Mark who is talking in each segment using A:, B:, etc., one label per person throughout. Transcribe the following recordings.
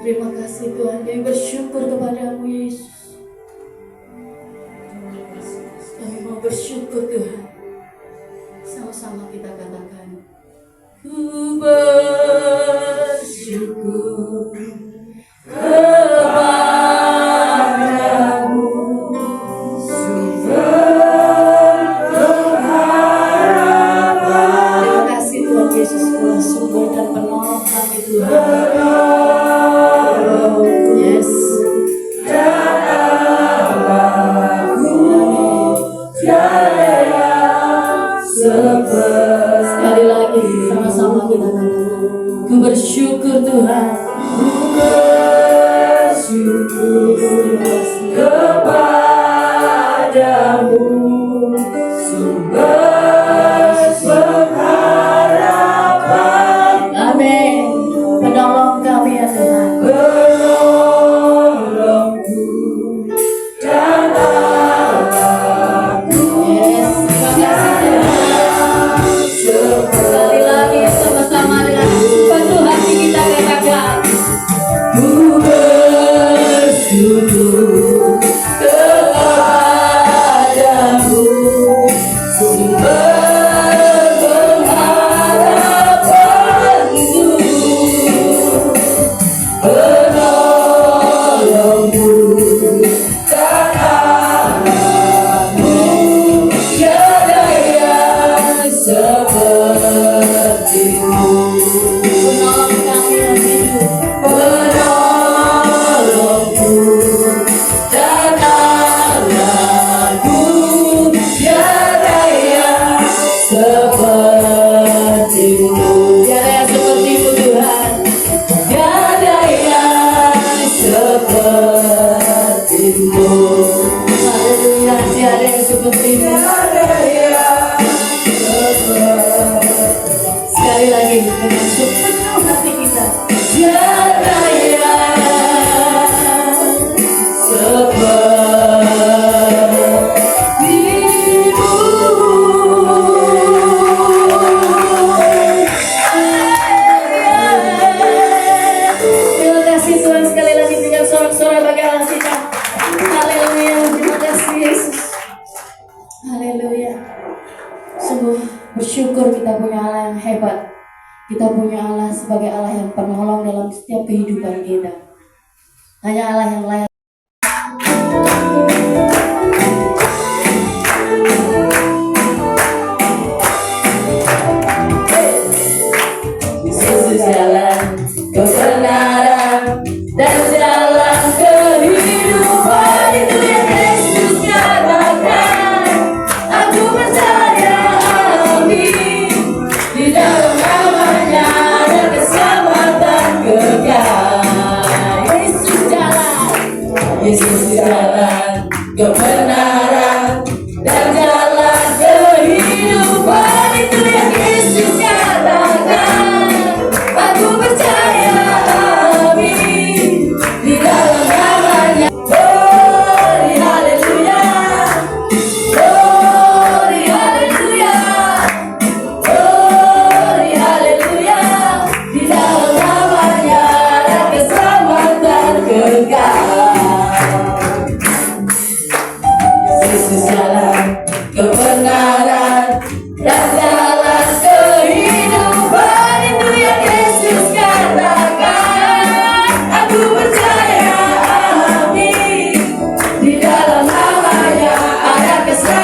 A: Terima kasih Tuhan, kami bersyukur kepadamu Yesus. Kami mau bersyukur Tuhan. Sama-sama kita katakan, ku bersyukur kepadamu, sumber pengharapan. Terima kasih Tuhan Yesus, Tuhan sumber dan penolong kami Tuhan. Yes. Sekali lagi sama-sama kita katakan, ku bersyukur Tuhan, ku bersyukur kepadamu, sumber pengharapan. Amin. Penolong kami ya Tuhan. Sekali lagi dengan sepenuh hati kita, tiada yang sepertimu. Terima kasih Tuhan, sekali lagi dengan sorak-sorai bagi Allah kita. Haleluya, terima kasih Yesus. Haleluya. Sungguh bersyukur kita punya Allah yang hebat. Kita punya Allah sebagai Allah yang penolong dalam setiap kehidupan kita. Hanya Allah yang layak. Yesus jalan kebenaran dan jalan kehidupan, itu yang Yesus katakan. Aku percaya, amin, di dalam namanya ada keselamatan kekal. Yesus jalan kebenaran dan jalan kehidupan, itu yang Yesus katakan. Aku percaya, amin, di dalam namanya. Glory haleluya, glory haleluya, glory haleluya, di dalam namanya ada keselamatan kekal. Yesus jalan kebenaran dan jalan kehidupan, itu yang Yesus katakan. Aku percaya, amin, di dalam namanya ada keselamatan.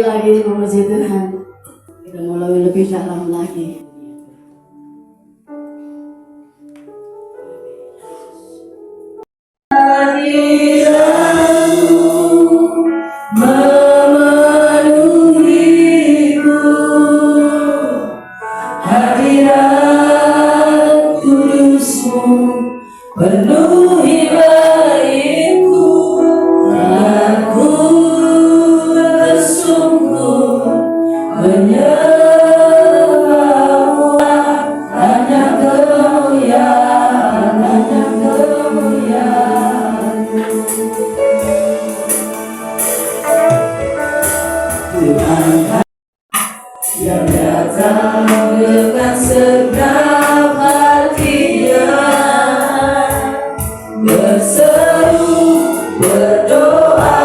A: lagi memuji Tuhan. Kita mulai lebih dalam lagi. Hadiratmu memenuhiku, hadirat kudusmu penuhi baitku, aku bersungguh menyembahmu, hanya kemuliaan, hanya kemuliaan. Tuhan yang datang dengan segenap hatinya, berseru, berdoa,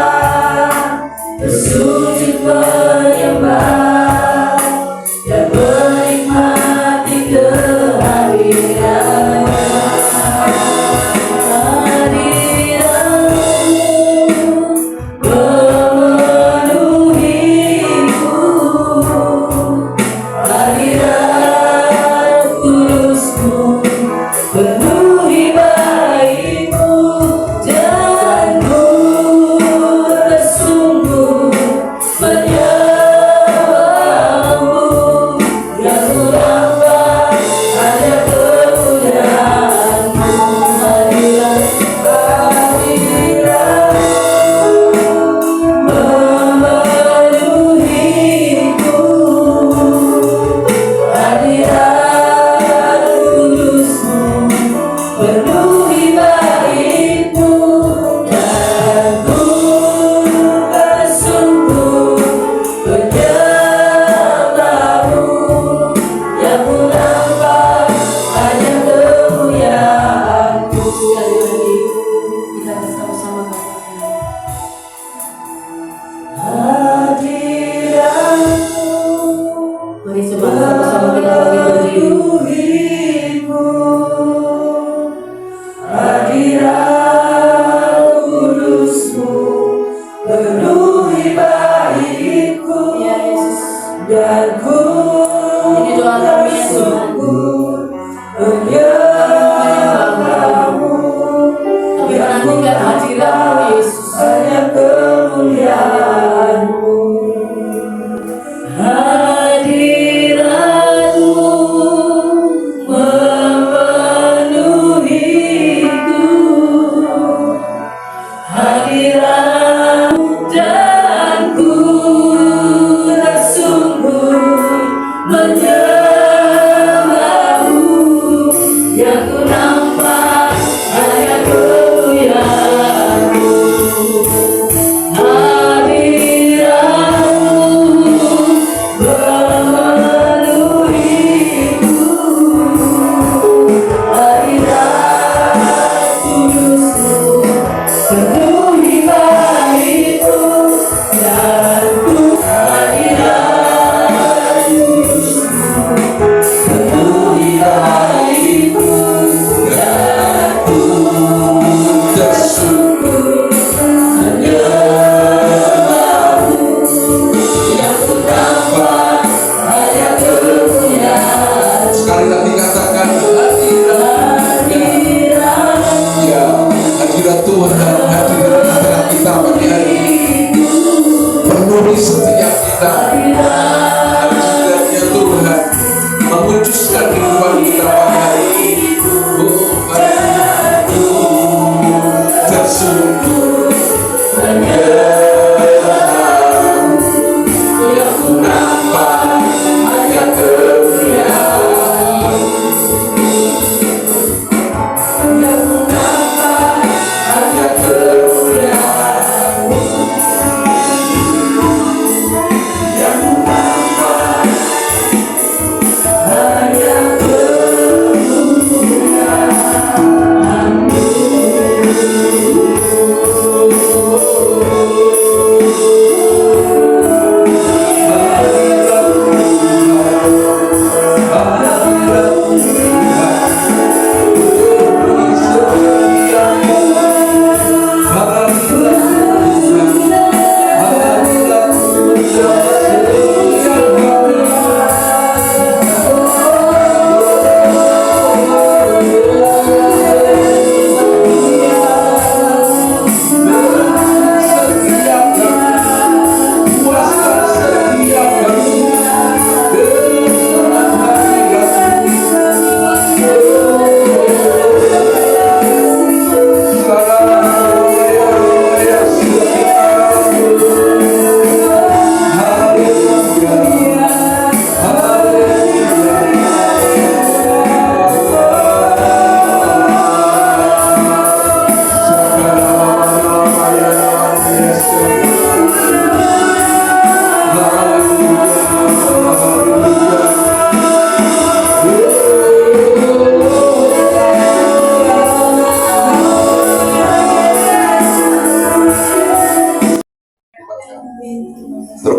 A: bersujud menyembah, dan menikmati kehadirannya. Penuhi baitmu, dan ku bersungguh menyembahmu, yang ku nampak hanya kemuliaanmu. Memenuhiku, hadirat kudusmu penuhi baitmu, dan ku bersungguh menyembahmu, yang ku nampak hanya kemuliaanmu. Sekali lagi kita bersama-sama katakan, hadiratmu. Mari coba sama-sama kita bagi memenuhiku, hadirat kudusmu penuhi baitku, ya Yesus, dan ku bersungguh menyembahmu, yang ku nampak hanya kemuliaanmu. Hadiratmu memenuhiku, hadirat, dan ku bersungguh menyembahmu, yang ku nampak hanya kemuliaanmu.
B: Sekali lagi katakan hadirat Tuhan dalam hadirat antara kita pagi hari ini. Penuhi setiap kita. Hadiratnya Tuhan mewujudkan kehidupan kita pagi hari ini. Aku bersungguh menyembahmu, yang ku nampak hanya kemuliaan, yang ku nampak hanya kemuliaan, yang ku nampak hanya kemuliaan.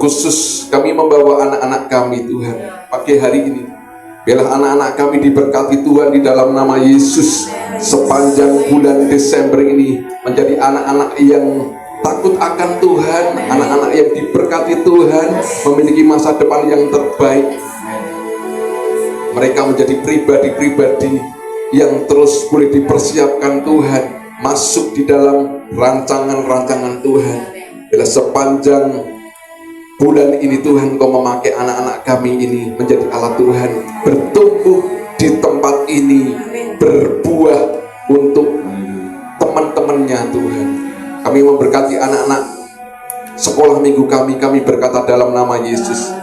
B: Khusus kami membawa anak-anak kami Tuhan pagi hari ini. Biarlah anak-anak kami diberkati Tuhan di dalam nama Yesus. Sepanjang bulan Desember ini menjadi anak-anak yang takut akan Tuhan, anak-anak yang diberkati Tuhan, memiliki masa depan yang terbaik. Mereka menjadi pribadi-pribadi yang terus boleh dipersiapkan Tuhan, masuk di dalam rancangan-rancangan Tuhan. Bila sepanjang bulan ini Tuhan, Kau memakai anak-anak kami ini menjadi alat Tuhan, bertumbuh di tempat ini, berbuah untuk teman-temannya Tuhan. Kami memberkati anak-anak sekolah minggu kami berkata dalam nama Yesus,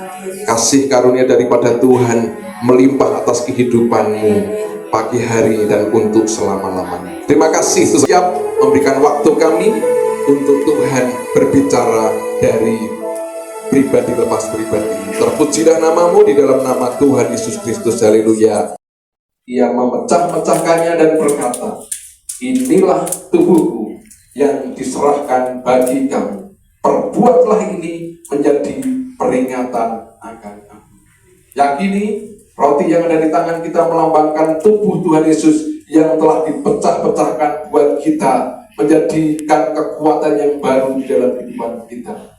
B: kasih karunia daripada Tuhan melimpah atas kehidupanmu pagi hari dan untuk selama-lamanya. Terima kasih siap memberikan waktu kami untuk Tuhan berbicara dari pribadi lepas pribadi. Terpujilah namamu di dalam nama Tuhan Yesus Kristus. Haleluya. Ia memecah-mecahkannya dan berkata, inilah tubuhku yang diserahkan bagi kamu. Perbuatlah ini menjadi peringatan akan aku. Yakini roti yang ada di tangan kita melambangkan tubuh Tuhan Yesus yang telah dipecah-pecahkan buat kita, menjadikan kekuatan yang baru di dalam kehidupan kita.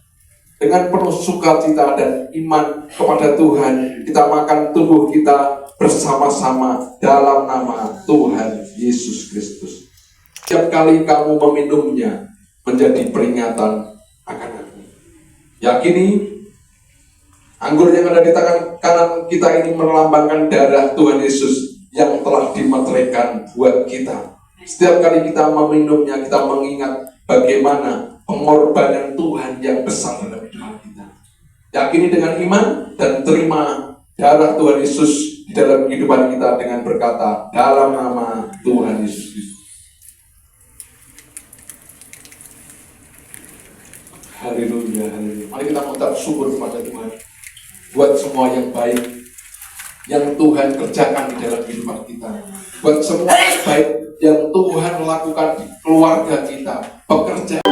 B: Dengan penuh sukacita dan iman kepada Tuhan, kita makan tubuh kita bersama-sama dalam nama Tuhan Yesus Kristus. Setiap kali kamu meminumnya menjadi peringatan akan aku. Yakini anggur yang ada di tangan kanan kita ini melambangkan darah Tuhan Yesus yang telah dimeteraikan buat kita. Setiap kali kita meminumnya, kita mengingat bagaimana pengorbanan Tuhan yang besar dalam hidup kita. Yakini dengan iman dan terima darah Tuhan Yesus di dalam kehidupan kita dengan berkata, dalam nama Tuhan Yesus Kristus. Haleluya, haleluya. Mari kita mengucap syukur kepada Tuhan buat semua yang baik yang Tuhan kerjakan di dalam kehidupan kita, buat semua yang baik yang Tuhan lakukan di keluarga kita, pekerjaan